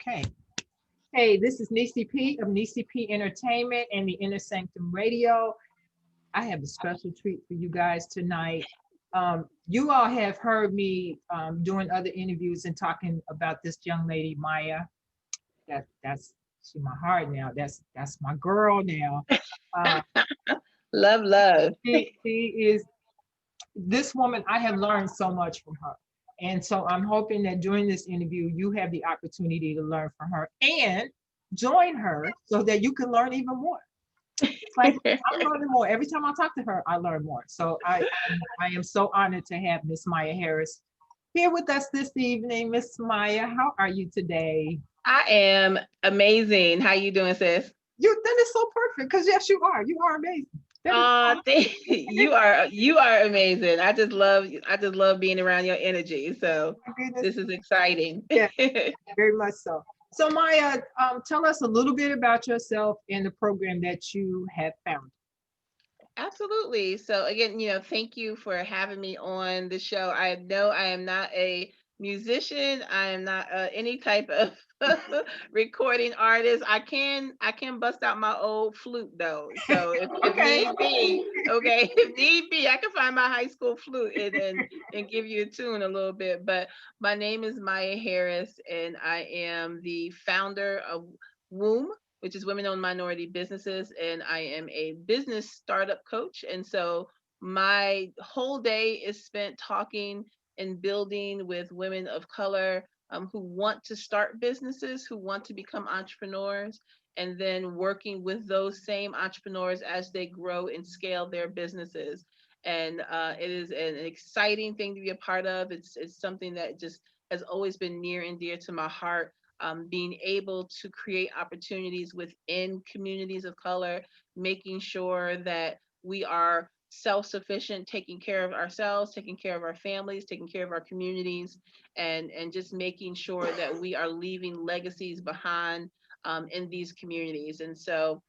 Okay. Hey, this is Nessyp of Nessyp Entertainment and the Inner Sanctum Radio. I have a special treat for you guys tonight. You all have heard me doing other interviews and talking about this young lady, Maya. That's she's my heart now. That's my girl now. Uh, Love, love. she is this woman. I have learned so much from her. And so I'm hoping that during this interview, you have the opportunity to learn from her and join her so that you can learn even more. It's like I'm learning more. Every time I talk to her, I learn more. So I am so honored to have Miss Maya Harris here with us this evening. Miss Maya, how are you today? I am amazing. How you doing, sis? That is so perfect because yes, you are. You are amazing. That is You are amazing. I just love being around your energy. So my goodness. this is exciting. Yeah, very much so. So Maya, tell us a little bit about yourself and the program that you have found. Absolutely. So again, thank you for having me on the show. I know I am not a musician. I am not any type of recording artist. I can bust out my old flute though. So if Okay. need be, okay, if need be, I can find my high school flute and give you a tune a little bit. But my name is Maya Harris, and I am the founder of WOM, which is Women Owned Minority Businesses, and I am a business startup coach. And so my whole day is spent talking and building with women of color who want to start businesses, who want to become entrepreneurs, and then working with those same entrepreneurs as they grow and scale their businesses. And it is an exciting thing to be a part of. It's something that just has always been near and dear to my heart, being able to create opportunities within communities of color, making sure that we are self-sufficient, taking care of ourselves, taking care of our families, taking care of our communities, and just making sure that we are leaving legacies behind in these communities. And so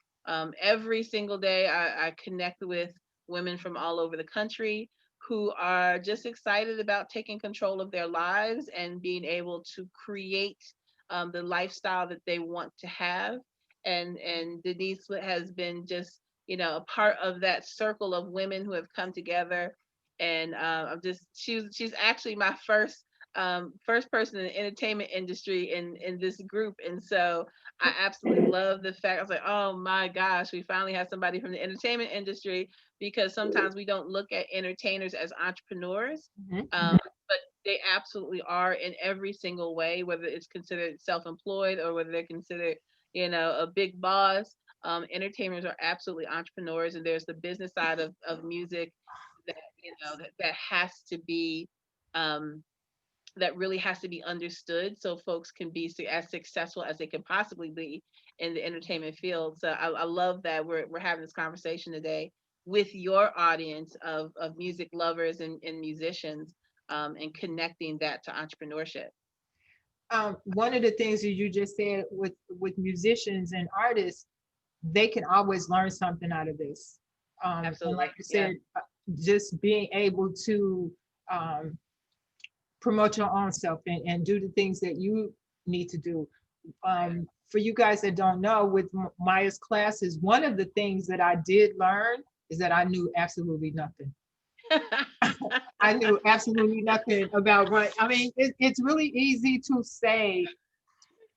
every single day I connect with women from all over the country who are just excited about taking control of their lives and being able to create the lifestyle that they want to have. And Denise has been just a part of that circle of women who have come together. And I'm just she's actually my first person in the entertainment industry in this group. And so I absolutely love the fact. I was like, oh my gosh, we finally have somebody from the entertainment industry, because sometimes we don't look at entertainers as entrepreneurs. Mhm. But they absolutely are in every single way, whether it's considered self-employed or whether they're considered, a big boss. Entertainers are absolutely entrepreneurs, and there's the business side of music that that has to be um, that really has to be understood so folks can be as successful as they can possibly be in the entertainment field. So I love that we're having this conversation today with your audience of music lovers and musicians, and connecting that to entrepreneurship. One of the things that you just said with musicians and artists, they can always learn something out of this. And like Absolutely. you Yeah. said, just being able to um, promote your own self and do the things that you need to do. For you guys that don't know, with Maya's classes, one of the things that I did learn is that I knew absolutely nothing. I knew absolutely nothing about right. I mean, it's really easy to say,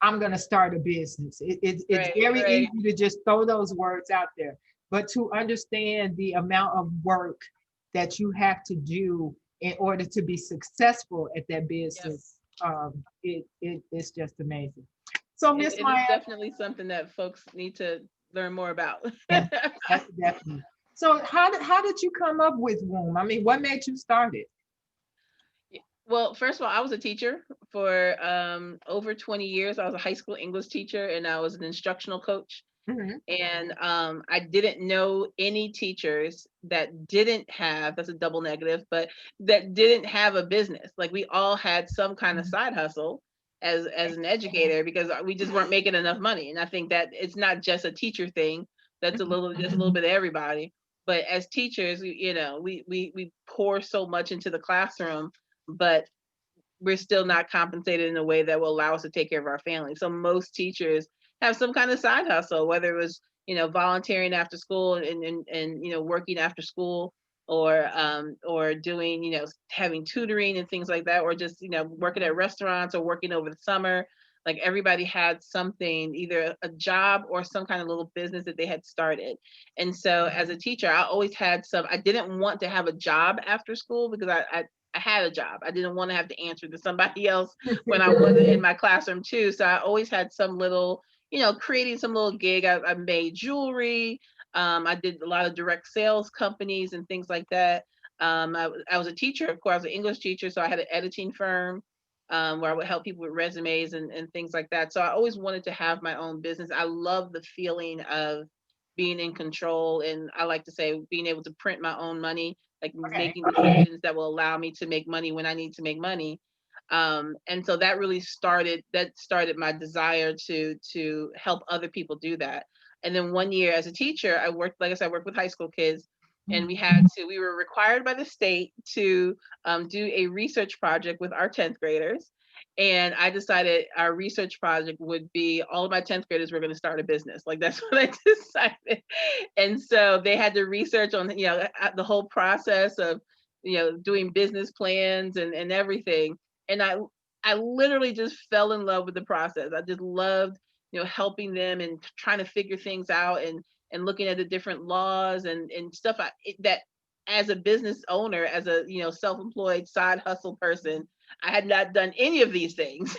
I'm going to start a business. It's Right, very right. easy to just throw those words out there. But to understand the amount of work that you have to do in order to be successful at that Yep. business, it's just amazing. So, Miss It is Maya, definitely something that folks need to learn more about. yeah, definitely. So, how did you come up with Womb? I mean, what made you start it? Well, first of all, I was a teacher for over 20 years. I was a high school English teacher, and I was an instructional coach. Mhm. And I didn't know any teachers that didn't have, that's a double negative, but that didn't have a business. Like, we all had some kind of side hustle as an educator, because we just weren't making enough money. And I think that it's not just a teacher thing. That's just a little bit of everybody. But as teachers, we pour so much into the classroom, but we're still not compensated in a way that will allow us to take care of our family. So most teachers have some kind of side hustle, whether it was, volunteering after school and working after school, or doing, having tutoring and things like that, or just, working at restaurants or working over the summer. Like everybody had something, either a job or some kind of little business that they had started. And so as a teacher, I always had I didn't want to have a job after school because I had a job. I didn't want to have to answer to somebody else when I was in my classroom too. So I always had some little, creating some little gig. I made jewelry. I did a lot of direct sales companies and things like that. I was a teacher, of course. I was an English teacher, so I had an editing firm, where I would help people with resumes and things like that. So I always wanted to have my own business. I love the feeling of being in control, and I like to say being able to print my own money, like Okay. making decisions that will allow me to make money when I need to make money. And so that really started my desire to help other people do that. And then one year as a teacher, I worked, like I said, I worked with high school kids, and Mhm. we were required by the state to do a research project with our 10th graders. And I decided our research project would be all of my 10th graders were going to start a business. Like that's what I decided. And so they had to research on, the whole process of, doing business plans and everything. And I literally just fell in love with the process. I just loved, helping them and trying to figure things out, and looking at the different laws and stuff that as a business owner, as a, self-employed side hustle person, I had not done any of these things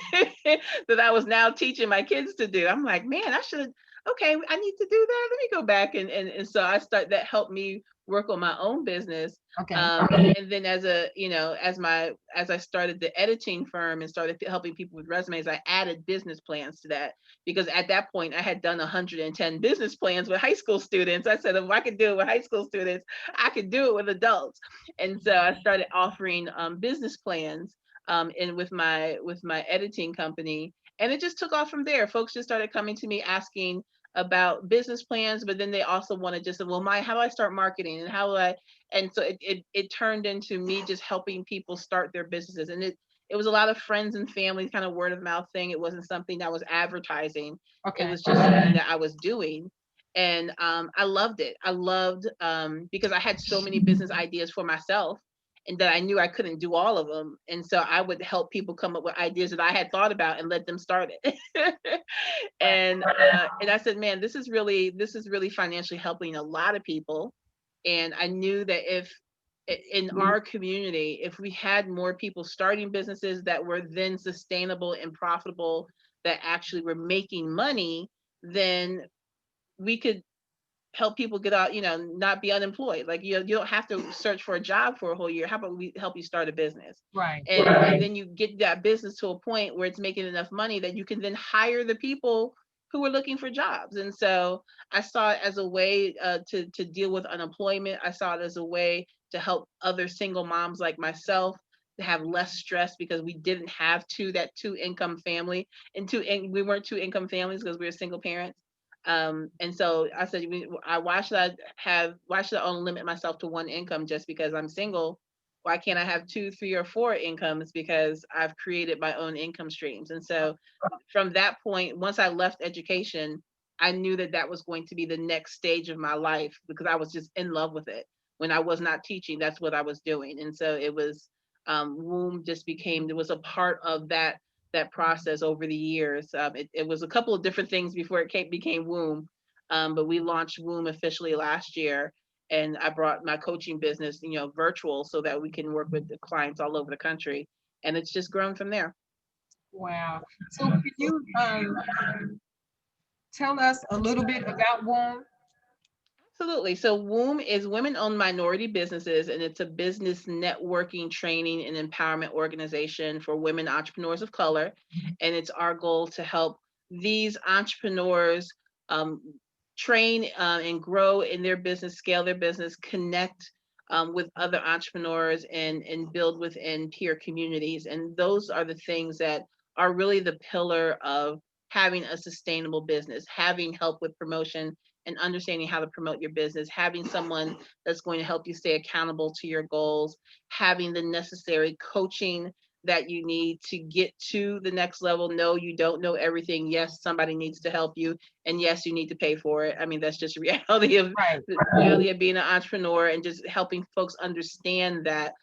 that I was now teaching my kids to do. I'm like, man, okay, I need to do that. Let me go back. And so that helped me work on my own business. Okay. And then as I started the editing firm and started helping people with resumes, I added business plans to that, because at that point I had done 110 business plans with high school students. I said, if I could do it with high school students, I could do it with adults. And so I started offering business plans, and with my editing company, and it just took off from there. Folks just started coming to me asking about business plans, but then they also wanted just, well, how do I start marketing, and how do I, and so it turned into me just helping people start their businesses. And it was a lot of friends and family kind of word of mouth thing. It wasn't something that was advertising. It Okay. was just something that I was doing. And I loved it. I loved, because I had so many business ideas for myself, and that I knew I couldn't do all of them. And so I would help people come up with ideas that I had thought about and let them start it. And I said, man, this is really financially helping a lot of people. And I knew that if in our community, if we had more people starting businesses that were then sustainable and profitable, that actually were making money, then we could help people get out, not be unemployed. Like, you don't have to search for a job for a whole year. How about we help you start a business? Right. And then you get that business to a point where it's making enough money that you can then hire the people who are looking for jobs. And so I saw it as a way to deal with unemployment. I saw it as a way to help other single moms like myself to have less stress, because we didn't have that two income family, and we weren't two income families because we were single parents. And so I said, why should I only limit myself to one income just because I'm single? Why can't I have two, three, or four incomes, because I've created my own income streams? And so from that point, once I left education, I knew that that was going to be the next stage of my life, because I was just in love with it. When I was not teaching, that's what I was doing. And so it was, womb just became, it was a part of that process over the years. It was a couple of different things before became Womb, but we launched Womb officially last year, and I brought my coaching business, virtual, so that we can work with the clients all over the country, and it's just grown from there. Wow. So can you tell us a little bit about WOM? Absolutely. So Womb is women-owned minority businesses, and it's a business networking, training, and empowerment organization for women entrepreneurs of color. And it's our goal to help these entrepreneurs um, train and grow in their business, scale their business, connect with other entrepreneurs, and build within peer communities. And those are the things that are really the pillar of having a sustainable business, having help with promotion and understanding how to promote your business, having someone that's going to help you stay accountable to your goals, having the necessary coaching that you need to get to the next level. No, you don't know everything. Yes, somebody needs to help you, and yes, you need to pay for it. I mean, that's just Right. the reality of being an entrepreneur, and just helping folks understand that,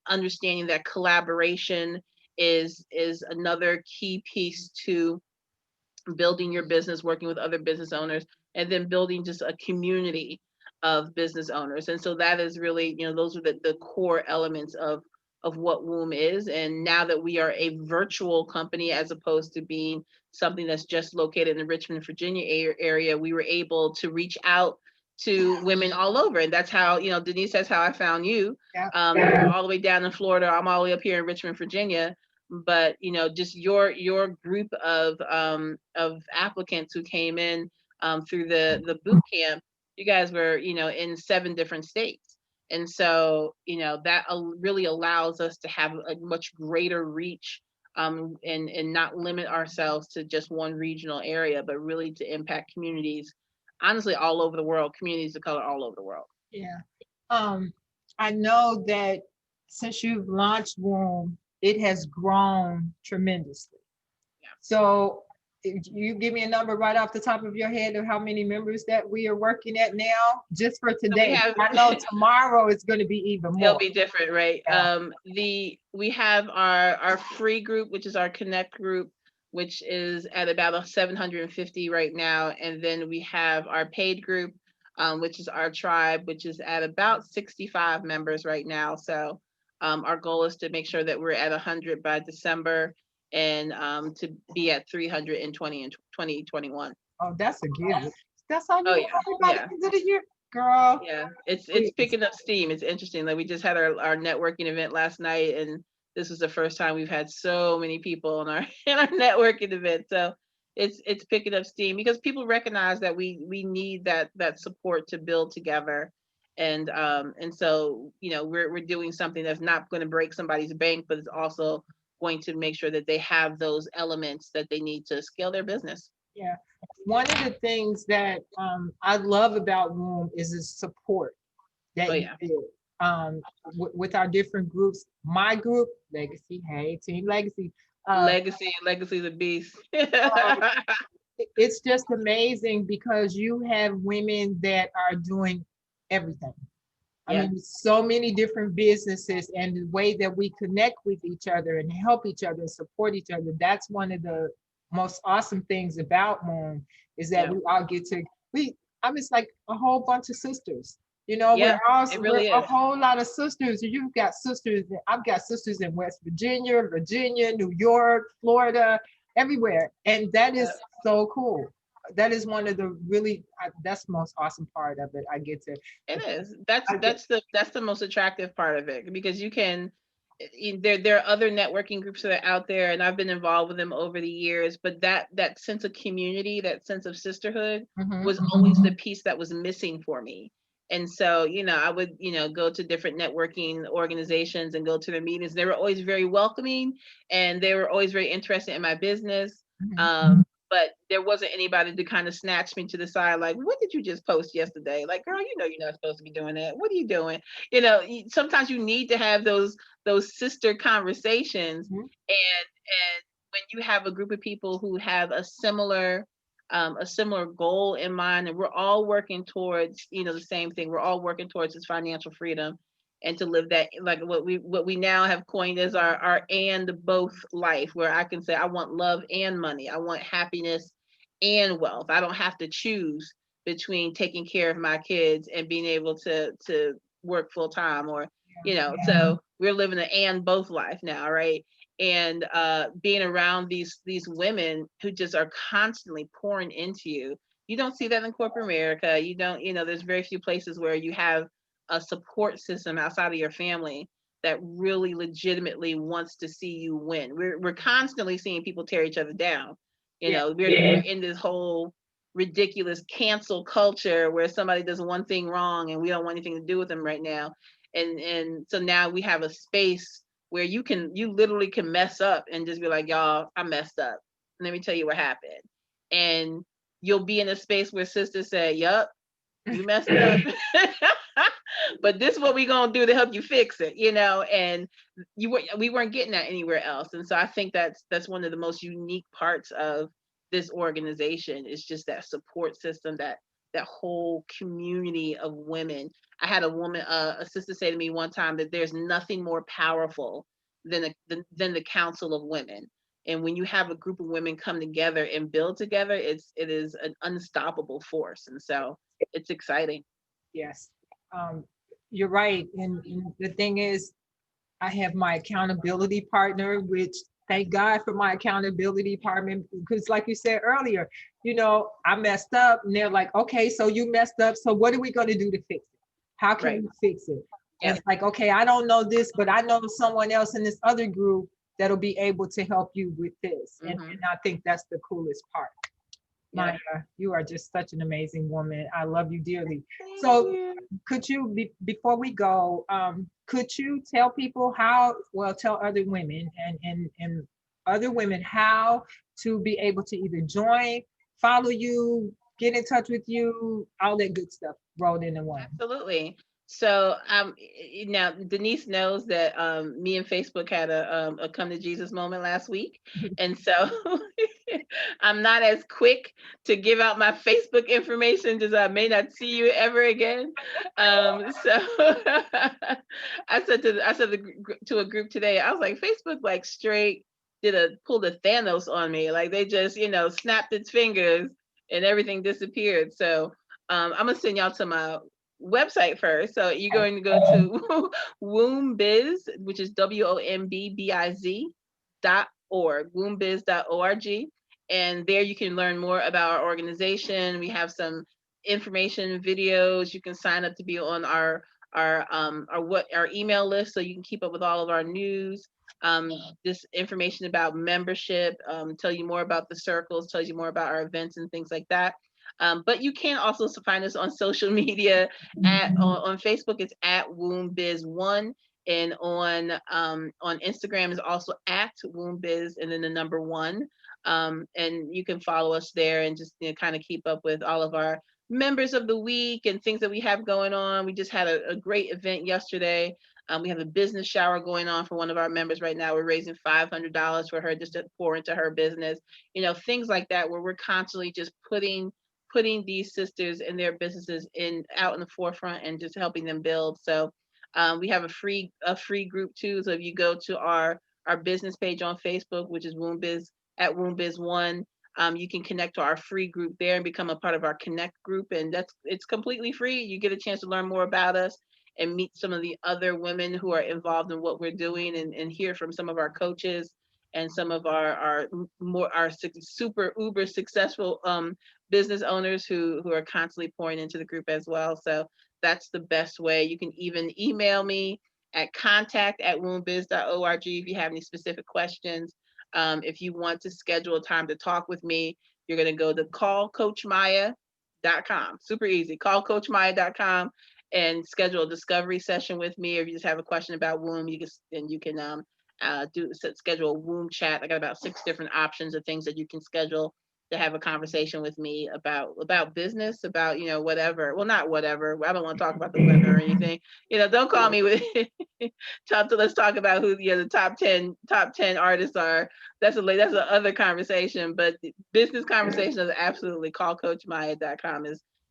understanding that collaboration is another key piece to building your business, working with other business owners, and then building just a community of business owners. And so that is really, those are the core elements of what WOM is. And now that we are a virtual company, as opposed to being something that's just located in the Richmond, Virginia area, we were able to reach out to women all over. And that's how, Denise, that's how I found you. Yeah. You're all the way down in Florida. I'm all the way up here in Richmond, Virginia. But just your group of applicants who came in through the boot camp, you guys were in 7 different states. And so that really allows us to have a much greater reach, and not limit ourselves to just one regional area, but really to impact communities, honestly, all over the world, communities of color all over the world. Yeah. Um, I know that since you've launched WOM, it has grown tremendously. Yeah. So if you give me a number right off the top of your head of how many members that we are working at now, just for So we today. have I know tomorrow it's going to be even it'll more. be different, right? Yeah. We have our free group, which is our connect group, which is at about 750 right now. And then we have our paid group, which is our tribe, which is at about 65 members right now. So our goal is to make sure that we're at 100 by December, and to be at 320 in 2021. Oh, that's a given. That's all you Oh want yeah, everybody yeah. to do the year, girl. Yeah, it's Please. picking up steam. It's interesting. Like, we just had our networking event last night, and this was the first time we've had so many people in our in our networking event. So it's picking up steam, because people recognize that we need that support to build together. And so we're doing something that's not going to break somebody's bank, but it's also going to make sure that they have those elements that they need to scale their business. Yeah. One of the things that I love about WOM is the support Oh that you yeah. build with our different groups. My group, Legacy, hey, Team Legacy. Uh, Legacy's a beast. um, it's just amazing because you have women that are doing everything. I Yeah. mean, so many different businesses, and the way that we connect with each other and help each other and support each other. That's one of the most awesome things about Moon, is that Yeah. we all get to, I'm just like a whole bunch of sisters. Yeah, it We're really a is. whole lot of sisters. You've got sisters, I've got sisters in West Virginia, New York, Florida, everywhere. And that is Uh, so cool. That is one of the really, that's the most awesome part of it. I get to, It is. That's I get, that's the most attractive part of it, because you can there are other networking groups that are out there, and I've been involved with them over the years, but that sense of community, that sense of sisterhood, mhm. was always the piece that was missing for me. And so, I would, go to different networking organizations and go to their meetings. They were always very welcoming, and they were always very interested in my business. Mhm. But there wasn't anybody to kind of snatch me to the side, like, what did you just post yesterday? Like, girl, you're not supposed to be doing that. What are you doing? Sometimes you need to have those sister conversations. Mhm. And when you have a group of people who have a similar goal in mind, and we're all working towards the same thing, we're all working towards this financial freedom, and to live that, like what we now have coined as our and both life, where I can say I want love and money, I want happiness and wealth. I don't have to choose between taking care of my kids and being able to work full time, or so we're living an and both life now, right? And being around these women who just are constantly pouring into you. You don't see that in corporate America. You don't, there's very few places where you have a support system outside of your family that really legitimately wants to see you win. We're constantly seeing people tear each other down. Yeah. We're in this whole ridiculous cancel culture where somebody does one thing wrong and we don't want anything to do with them right now. And so now we have a space where you literally can mess up and just be like, y'all, I messed up. Let me tell you what happened. And you'll be in a space where sisters say, yup, you messed up. but this is what we gonna do to help you fix it, and we weren't getting that anywhere else. And so I think that's one of the most unique parts of this organization, is just that support system, that whole community of women. I had a woman, a sister, say to me one time that there's nothing more powerful than the council of women. And when you have a group of women come together and build together, it is an unstoppable force. And so it's exciting. Yes, you're right. And the thing is, I have my accountability partner, which thank God for my accountability partner, because like you said earlier, I messed up and they're like, okay, so you messed up. So what are we going to do to fix it? How can Right. we fix it? And Yep. it's like, okay, I don't know this, but I know someone else in this other group that'll be able to help you with this. And I think that's the coolest part. Yep. Maya, you are just such an amazing woman. I love you dearly. Thank So you. could you, before we go, could you tell people tell other women and other women how to be able to either join, follow you, get in touch with you, all that good stuff rolled into one. Absolutely. So now Denise knows that me and Facebook had a come to Jesus moment last week. And so I'm not as quick to give out my Facebook information, because I may not see you ever again. So to a group today, I was like, Facebook like straight pulled a Thanos on me. Like they just, snapped its fingers and everything disappeared. So I'm gonna send y'all to my website first. So you're going to go to W.O.M.B, which is WOMBBIZ.org, WOMBiz.org. And there you can learn more about our organization. We have some information videos. You can sign up to be on our email list, so you can keep up with all of our news. This information about membership, tell you more about the circles, tells you more about our events and things like that. But you can also find us on social media. On Facebook, it's at WOMBiz1, and on Instagram is also at WOMBiz and then the number 1. And you can follow us there and just kind of keep up with all of our members of the week and things that we have going on. We just had a great event yesterday. We have a business shower going on for one of our members right now. We're raising $500 for her just to pour into her business. Things like that, where we're constantly just putting these sisters and their businesses out in the forefront and just helping them build. So we have a free group too. So if you go to our business page on Facebook, which is WOMBiz at WOMBiz1, you can connect to our free group there and become a part of our Connect group. And it's completely free. You get a chance to learn more about us and meet some of the other women who are involved in what we're doing, and hear from some of our coaches and some of our super uber successful business owners who are constantly pouring into the group as well. So that's the best way. You can even email me at contact@wombbiz.org if you have any specific questions. If you want to schedule a time to talk with me, you're going to go to callcoachmaya.com. Super easy. Callcoachmaya.com and schedule a discovery session with me. Or if you just have a question about womb, you can schedule a womb chat. I got about 6 different options of things that you can schedule to have a conversation with me about business, about whatever. Well, not whatever. I don't want to talk about the weather or anything. Don't call me with let's talk about who the top 10 artists are. That's a other conversation. But the business conversation is absolutely callcoachmaya.com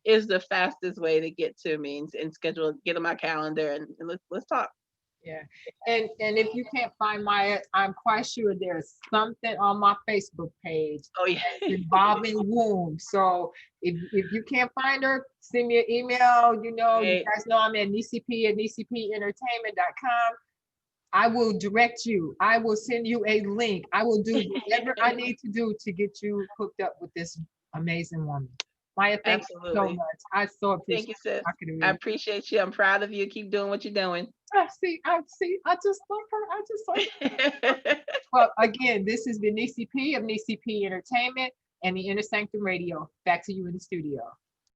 is the fastest way to get to me and schedule, get on my calendar and let's talk. Yeah. And if you can't find Maya, I'm quite sure there's something on my Facebook page involving womb. So if you can't find her, send me an email. You guys know I'm at Nessyp at nessypentertainment.com. I will direct you. I will send you a link. I will do whatever I need to do to get you hooked up with this amazing woman. Maya, thank you so much. I so appreciate Thank you, sis. talking to you. I appreciate you. I'm proud of you. Keep doing what you're doing. I see. I just love her. I just love her. Well, again, this is the Nessyp of Nessyp Entertainment and the Inner Sanctum Radio. Back to you in the studio.